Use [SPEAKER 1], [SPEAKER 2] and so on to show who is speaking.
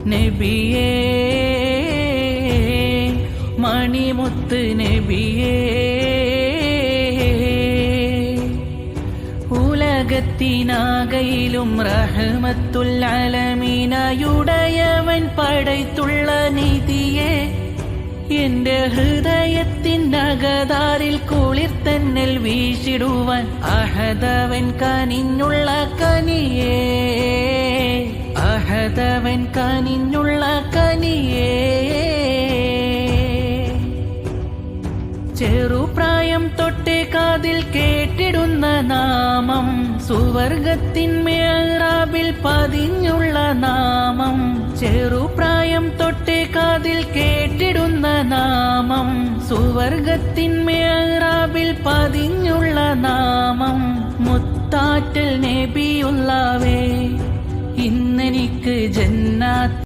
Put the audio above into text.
[SPEAKER 1] നബിയേ മണിമുത്ത് നബിയേ ഉലകത്തിനാകയിലും റഹ്മത്തുൽ ആലമീനായുടയവൻ പടയ്ത്തുള്ള നിധിയെ എന്റെ ഹൃദയത്തിനകതാരിൽ കുളിർത്തന്നൽ വീശിടുവാൻ അഹദവൻ കനിഞ്ഞുള്ള കനിയേ അഹദവൻ കനിഞ്ഞുള്ള കനിയേ ചെറുപ്രായം തൊട്ടേ കാതിൽ കേട്ടിടുന്ന നാമം സുവർഗത്തിൻ മിഹ്റാബിൽ പതിഞ്ഞുള്ള നാമം ചെറുപ്രായം തൊട്ടേ കാതിൽ കേട്ടിടുന്ന നാമം സുവർഗത്തിൻ മിഹ്റാബിൽ പതിഞ്ഞുള്ള നാമം മുത്താറ്റൽ നബിയുള്ളാവേ ഇന്നെനിക്ക് ജന്നാത്ത്